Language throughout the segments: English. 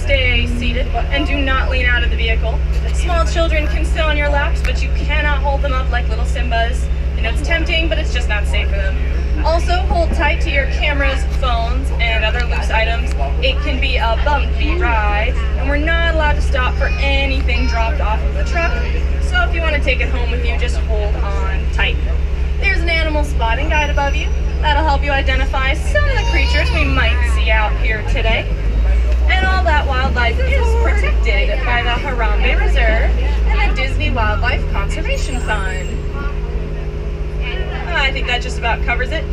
stay seated and do not lean out of the vehicle. Small children can sit on your laps, but you cannot hold them up like little Simbas. I know it's tempting, but it's just not safe for them. Also, hold tight to your cameras, phones, and other loose items. It can be a bumpy ride, and we're not allowed to stop for anything dropped off of the truck. So if you want to take it home with you, just hold on tight. There's an animal spotting guide above you. That'll help you identify some of the creatures we might see out here today. And all that wildlife is protected by the Harambe Reserve and the Disney Wildlife Conservation Fund. I think that just about covers it.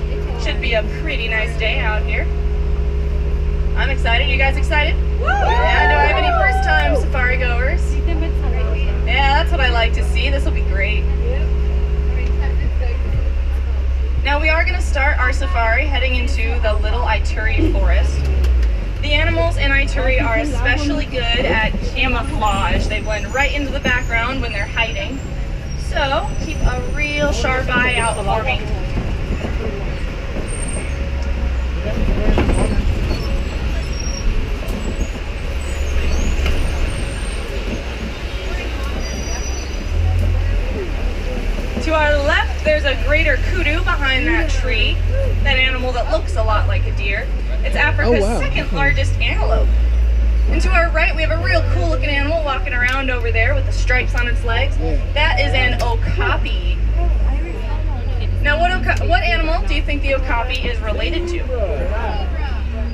Should be a pretty nice day out here. I'm excited. You guys excited? Yeah, do I have any first-time safari goers? Yeah, that's what I like to see. This will be great. Now we are going to start our safari heading into the Little Ituri Forest. The animals in Ituri are especially good at camouflage. They blend right into the background when they're hiding. So keep a real sharp eye out for me. To our left, there's a greater kudu behind that tree, that animal that looks a lot like a deer. It's Africa's second largest antelope. And to our right, we have a real cool looking animal walking around over there with the stripes on its legs. That is an okapi. Now, what animal do you think the okapi is related to?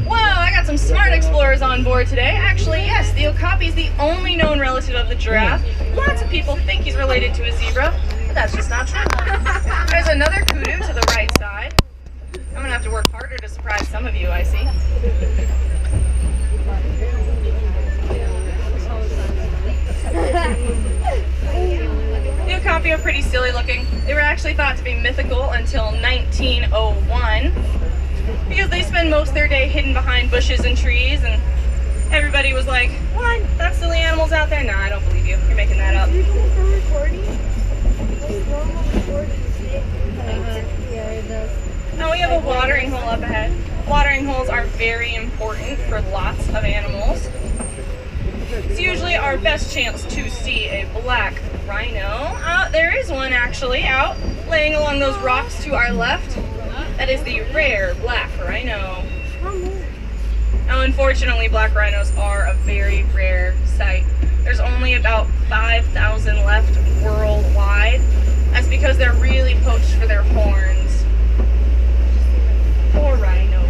Wow, I got some smart explorers on board today. Actually, yes, the okapi is the only known relative of the giraffe. Lots of people think he's related to a zebra, but that's just not true. There's another kudu to the right side. I'm gonna have to work harder to surprise some of you, I see. The okapi are pretty silly looking. They were actually thought to be mythical until 1901 because they spend most of their day hidden behind bushes and trees, and everybody was like, what? That's silly animals out there? Nah, I don't believe you. You're making that up. Now we have a watering hole up ahead. Watering holes are very important for lots of animals. It's usually our best chance to see a black rhino. There is one actually out, laying along those rocks to our left. That is the rare black rhino. Now, unfortunately, black rhinos are a very rare sight. There's only about 5,000 left worldwide. That's because they're really poached for their horns. Poor rhinos.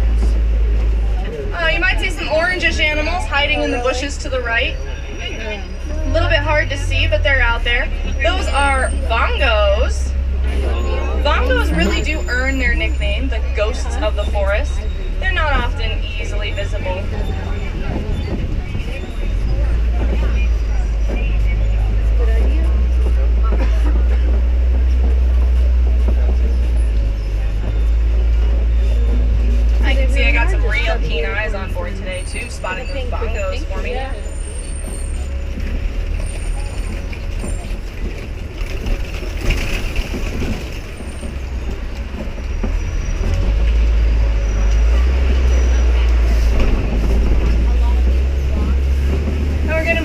You might see some orangish animals hiding in the bushes to the right. A little bit hard to see, but they're out there. Those are bongos. Bongos really do earn their nickname, the ghosts of the forest. They're not often easily visible. I can see I got some real keen eyes on board today too, spotting those bongos for me.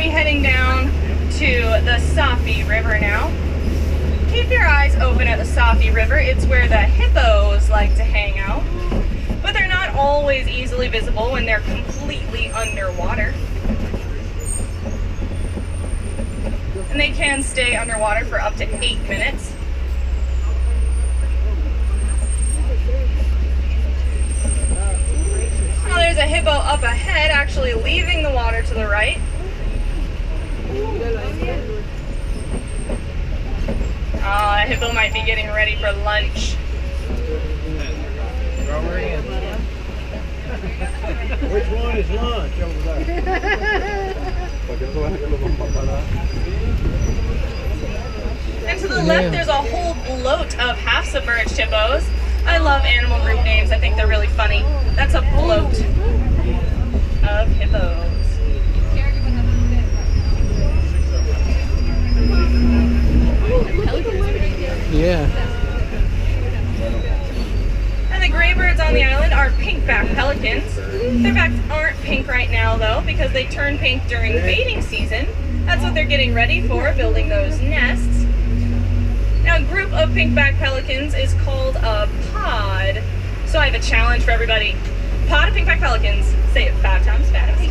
Heading down to the Safi River now. Keep your eyes open at the Safi River. It's where the hippos like to hang out, but they're not always easily visible when they're completely underwater. And they can stay underwater for up to 8 minutes. Now there's a hippo up ahead, actually leaving the water to the right. A hippo might be getting ready for lunch. Which one is lunch over there? And to the left, there's a whole bloat of half-submerged hippos. I love animal group names. I think they're really funny. That's a bloat of hippos. Yeah. And the gray birds on the island are pink-backed pelicans. Their backs aren't pink right now though, because they turn pink during mating season. That's what they're getting ready for, building those nests. Now, a group of pink-backed pelicans is called a pod. So I have a challenge for everybody. Pod of pink-backed pelicans. Say it 5 times fast.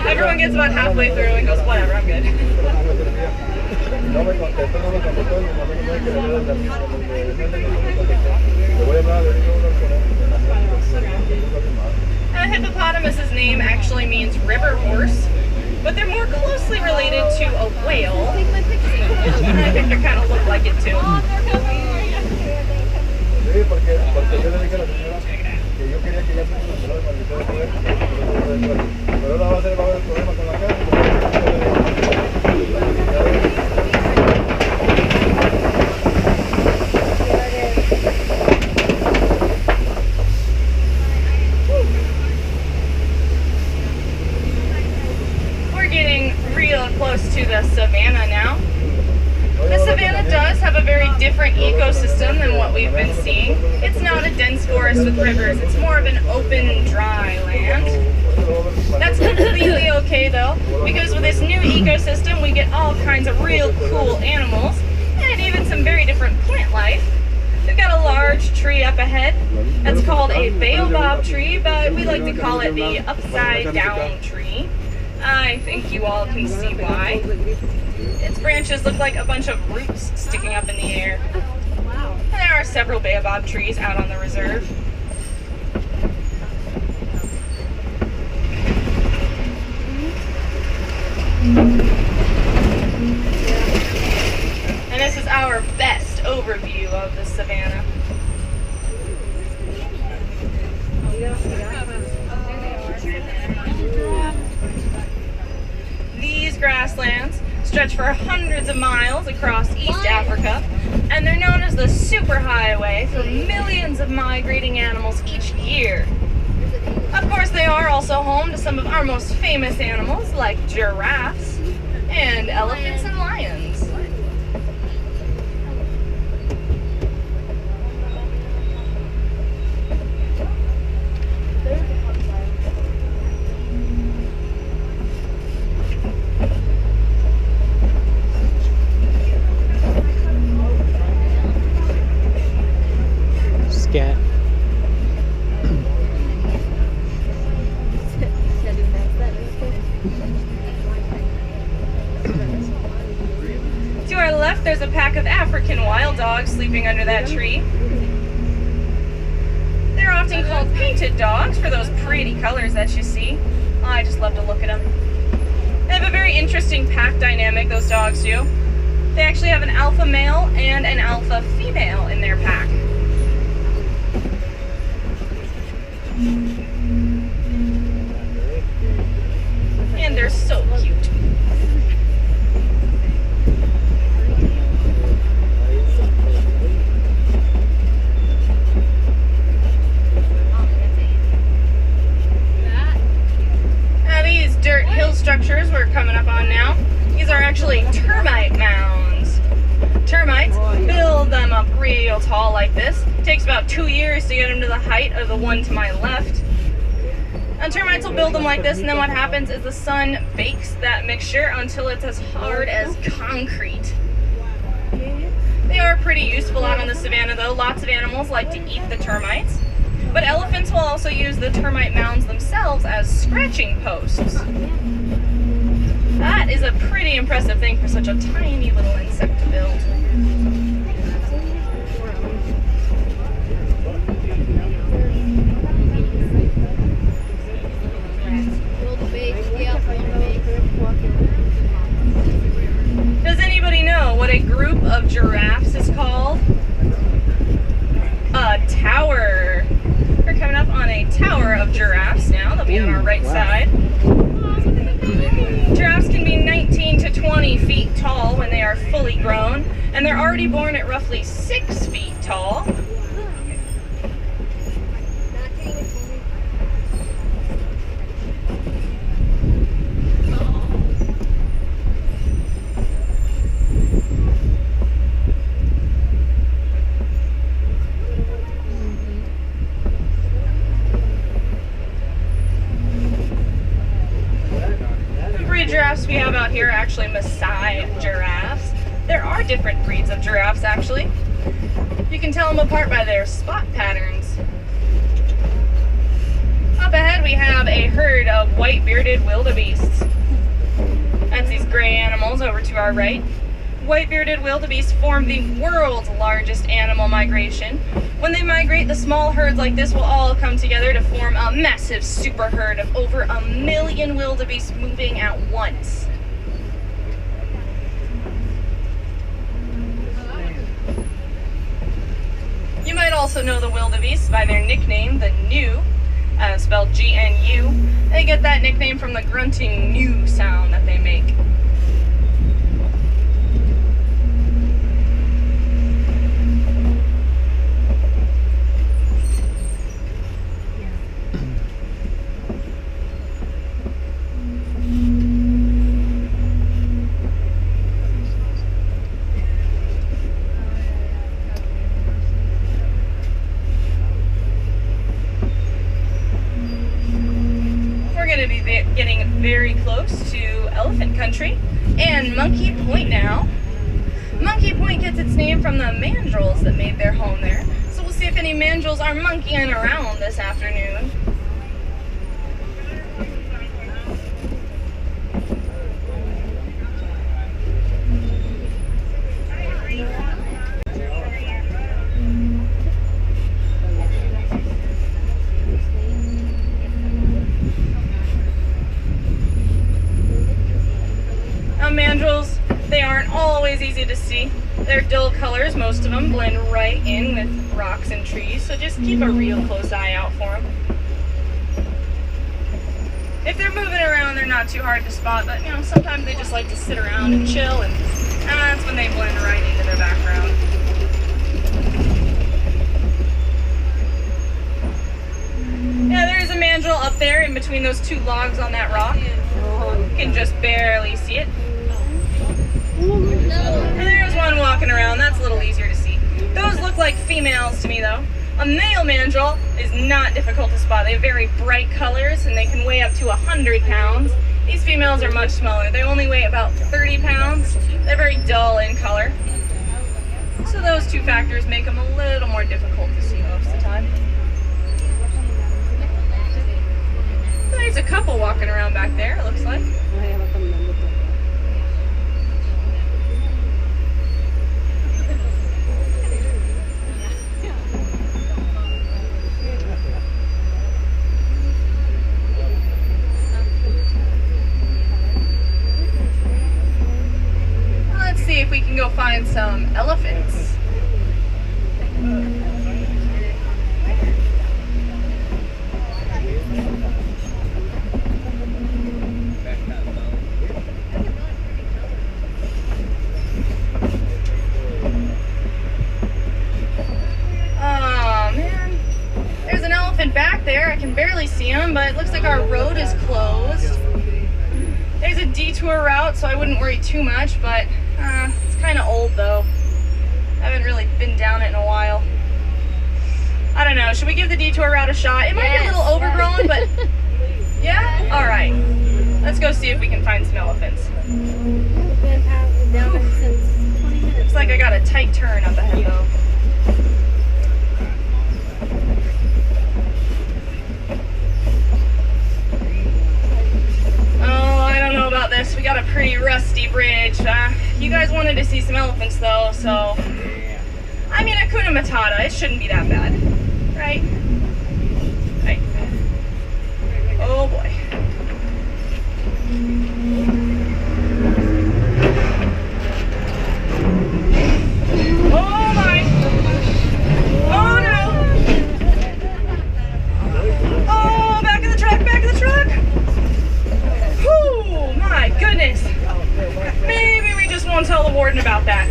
Everyone gets about halfway through and goes, whatever, I'm good. A hippopotamus's name actually means river horse, but they're more closely related to a whale. I think they kind of look like it too. We're getting real close to the savannah now. The savannah does have a very different ecosystem than what we've been seeing. It's not a dense forest with rivers, it's more of an open, dry land. That's completely okay though, because with this new ecosystem we get all kinds of real cool animals, and even some very different plant life. We've got a large tree up ahead. That's called a baobab tree, but we like to call it the upside down tree. I think you all can see why. Its branches look like a bunch of roots sticking up in the air. And there are several baobab trees out on the reserve. And this is our best overview of the savannah. These grasslands stretch for hundreds of miles across East Africa, and they're known as the superhighway for millions of migrating animals each year. Of course, they are also home to some of our most famous animals like giraffes and elephants and lions. Scat. To our left, there's a pack of African wild dogs sleeping under that tree. They're often called painted dogs for those pretty colors that you see. I just love to look at them. They have a very interesting pack dynamic, those dogs do. They actually have an alpha male and an alpha female in their pack. And they're so cute. Now these dirt hill structures we're coming up on now, these are actually termite mounds. Termites build them up real tall like this. It takes about 2 years to get them to the height of the one to my left. And termites will build them like this, and then what happens is the sun bakes that mixture until it's as hard as concrete. They are pretty useful out on the savannah though. Lots of animals like to eat the termites. But elephants will also use the termite mounds themselves as scratching posts. That is a pretty impressive thing for such a tiny little insect to build. Does anybody know what a group of giraffes is called? A tower. We're coming up on a tower of giraffes now. They'll be on our right side. Giraffes can be 19 to 20 feet tall when they are fully grown, and they're already born at roughly 6 feet tall. giraffes we have out here are actually Maasai giraffes. There are different breeds of giraffes actually. You can tell them apart by their spot patterns. Up ahead we have a herd of white-bearded wildebeests. That's these gray animals over to our right. White-bearded wildebeests form the world's largest animal migration. When they migrate, the small herds like this will all come together to form a massive super herd of over 1 million wildebeests moving at once. You might also know the wildebeests by their nickname, the gnu, spelled G-N-U. They get that nickname from the grunting gnu sound that they make. Getting very close to elephant country and Monkey Point now. Monkey Point gets its name from the mandrills that made their home there. So we'll see if any mandrills are monkeying around this afternoon. Mandrills, they aren't always easy to see. They're dull colors, most of them blend right in with rocks and trees, so just keep a real close eye out for them. If they're moving around, they're not too hard to spot, but you know, sometimes they just like to sit around and chill, and that's when they blend right into their background. Yeah, there is a mandrill up there in between those two logs on that rock. You can just barely see it. And there's one walking around. That's a little easier to see. Those look like females to me though. A male mandrill is not difficult to spot. They have very bright colors and they can weigh up to 100 pounds. These females are much smaller. They only weigh about 30 pounds. They're very dull in color. So those two factors make them a little more difficult to see most of the time. There's a couple walking around back there, it looks like. Let's see if we can go find some elephants. Back there, I can barely see them, but it looks like our road is closed. There's a detour route, so I wouldn't worry too much, but it's kind of old though. I haven't really been down it in a while. I don't know, should we give the detour route a shot? It might be a little overgrown, but yeah? Alright. Let's go see if we can find some elephants. Looks like I got a tight turn up ahead though. This. We got a pretty rusty bridge. You guys wanted to see some elephants though, so I mean, Hakuna Matata, it shouldn't be that bad, right? Right. Oh boy. Oh my. Oh no. Oh, back of the truck, back of the truck. Whew, my goodness. Maybe we just won't tell the warden about that.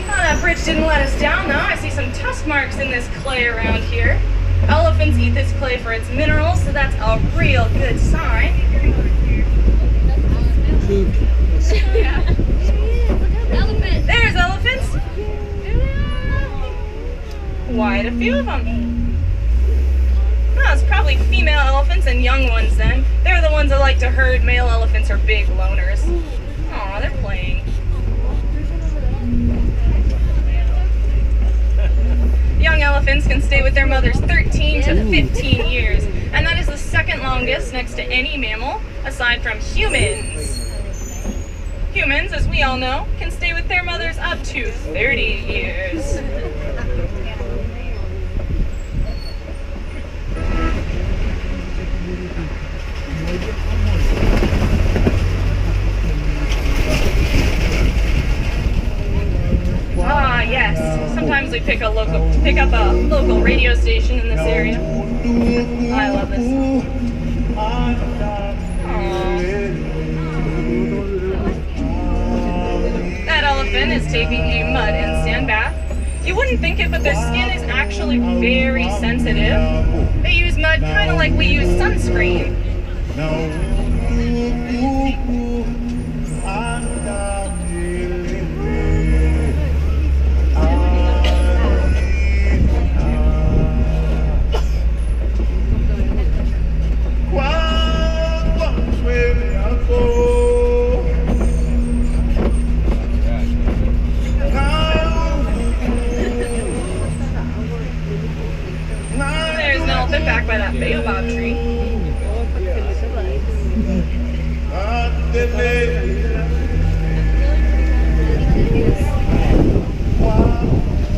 Oh, that bridge didn't let us down though. I see some tusk marks in this clay around here. Elephants eat this clay for its minerals, so that's a real good sign. Yeah. There's elephants. quite a few of them. Well, it's probably female elephants and young ones then. They're the ones that like to herd. Male elephants are big loners. Aw, they're playing. Young elephants can stay with their mothers 13 to 15 years, and that is the second longest next to any mammal, aside from humans. Humans, as we all know, can stay with their mothers up to 30 years. Ah, yes. Sometimes we pick up a local radio station in this area. I love this song. That elephant is taking a mud and sand bath. You wouldn't think it, but their skin is actually very sensitive. They use mud kind of like we use sunscreen. Back by that baobab tree.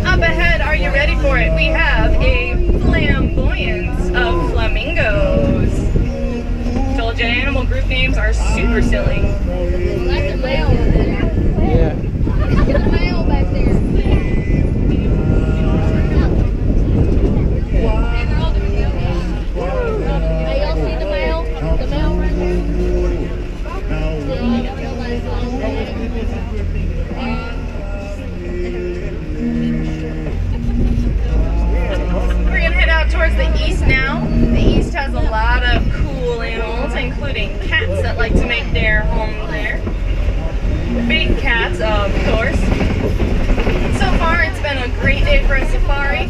Up ahead, are you ready for it? We have a flamboyance of flamingos. Told you animal group names are super silly. That's a male over there. Yeah. There's a male back there. Towards the east now. The east has a lot of cool animals, including cats that like to make their home there. Big cats, of course. So far, it's been a great day for a safari.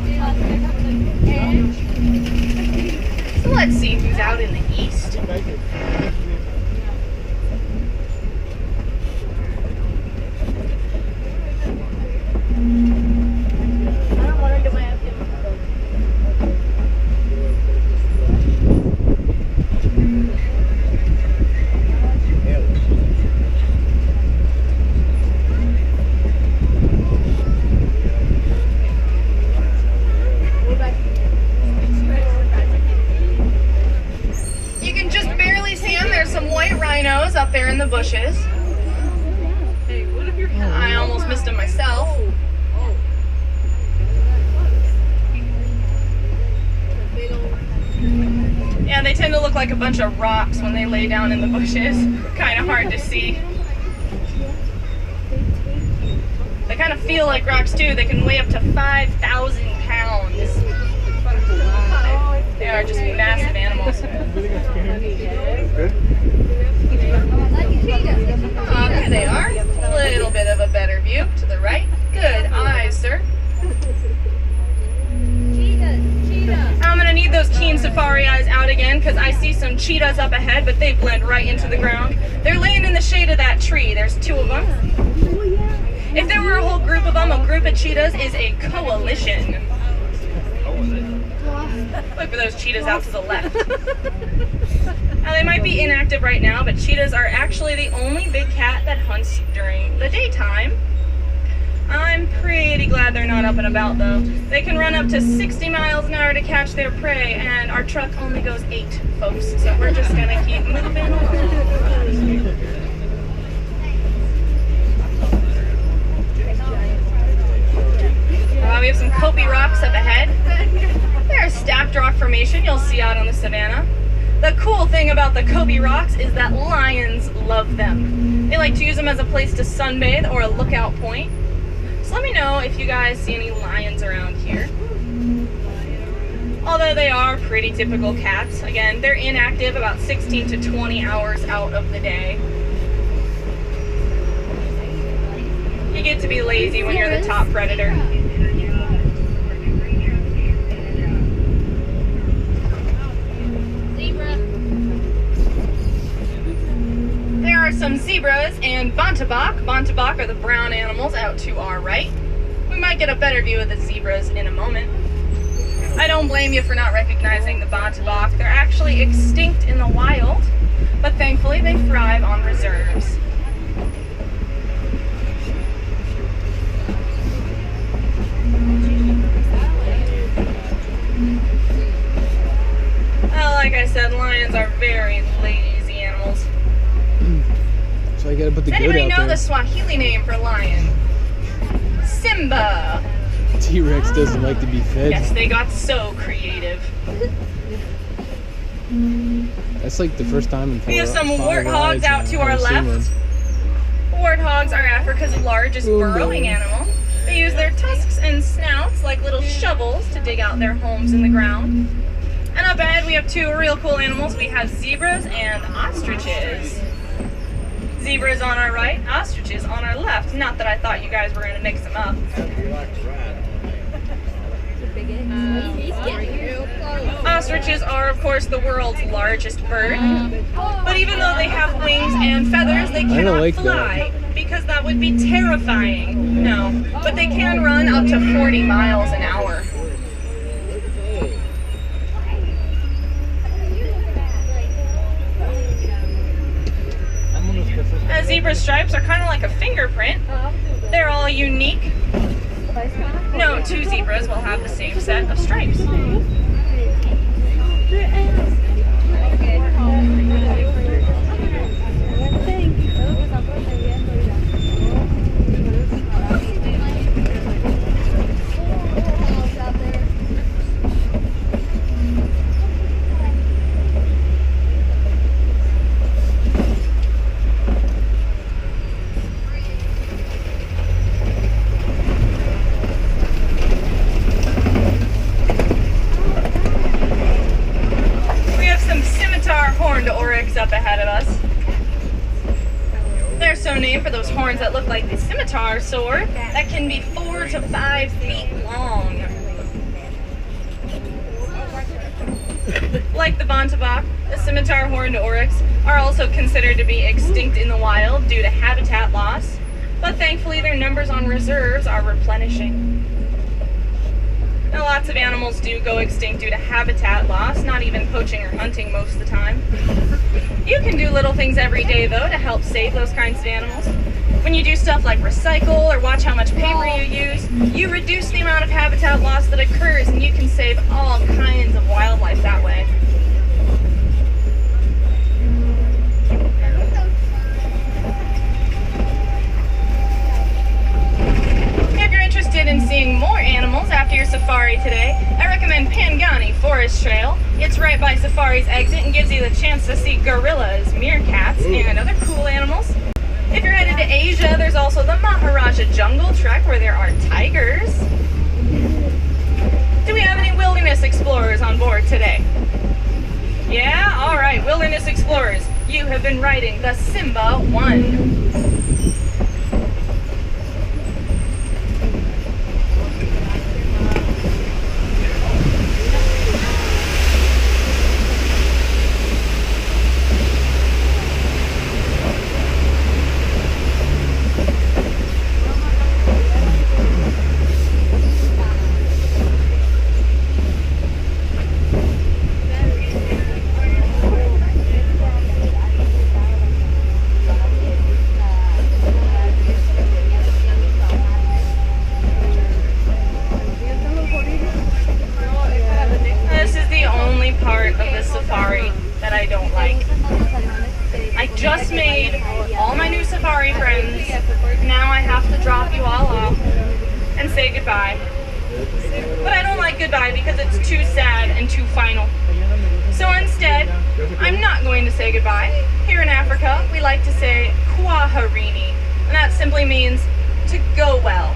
So let's see who's out in the east. Up there in the bushes. I almost missed them myself. Yeah, they tend to look like a bunch of rocks when they lay down in the bushes. Kind of hard to see. They kind of feel like rocks too. They can weigh up to 5,000 pounds. They are just massive animals. There they are. A little bit of a better view to the right. Good eyes, sir. I'm going to need those keen safari eyes out again because I see some cheetahs up ahead, but they blend right into the ground. They're laying in the shade of that tree. There's two of them. If there were a whole group of them, a group of cheetahs is a coalition. Look for those cheetahs out to the left. Now they might be inactive right now, but cheetahs are actually the only big cat that hunts during the daytime. I'm pretty glad they're not up and about though. They can run up to 60 miles an hour to catch their prey, and our truck only goes 8, folks. So we're just gonna keep moving along. We have some copy rocks up ahead. They're a stacked rock formation you'll see out on the savannah. The cool thing about the Kobe rocks is that lions love them. They like to use them as a place to sunbathe or a lookout point. So let me know if you guys see any lions around here. Although they are pretty typical cats. Again, they're inactive about 16 to 20 hours out of the day. You get to be lazy when you're the top predator. zebras and Bontebok. Bontebok are the brown animals out to our right. We might get a better view of the zebras in a moment. I don't blame you for not recognizing the Bontebok. They're actually extinct in the wild, but thankfully they thrive on reserves. Like I said, lions are very lazy animals. So I gotta put the goat out there. Anybody know the Swahili name for lion? Simba. T-Rex doesn't like to be fed. Yes, they got so creative. That's like the first time in We have some 5 warthogs rides out now to I've our seen left. one. Warthogs are Africa's largest burrowing animal. They use their tusks and snouts like little shovels to dig out their homes in the ground. And up ahead we have two real cool animals. We have zebras and ostriches. Zebras on our right, ostriches on our left. Not that I thought you guys were going to mix them up. Ostriches are, of course, the world's largest bird. But even though they have wings and feathers, they cannot fly because that would be terrifying. No, but they can run up to 40 miles an hour. Zebra stripes are kind of like a fingerprint. They're all unique. No two zebras will have the same set of stripes. Up ahead of us. They're so named for those horns that look like the scimitar sword that can be 4 to 5 feet long. Like the Bontebok, the scimitar horned oryx are also considered to be extinct in the wild due to habitat loss, but thankfully their numbers on reserves are replenishing. Now, lots of animals do go extinct due to habitat loss, not even poaching or hunting most of the time. You can do little things every day, though, to help save those kinds of animals. When you do stuff like recycle or watch how much paper you use, you reduce the amount of habitat loss that occurs, and you can save all kinds of wildlife that way. In seeing more animals after your safari today, I recommend Pangani Forest Trail. It's right by Safari's exit and gives you the chance to see gorillas, meerkats, and other cool animals. If you're headed to Asia, there's also the Maharaja Jungle Trek where there are tigers. Do we have any wilderness explorers on board today? Yeah? Alright, wilderness explorers, you have been riding the Simba 1. But I don't like goodbye because it's too sad and too final. So instead, I'm not going to say goodbye. Here in Africa, we like to say kwaherini, and that simply means to go well.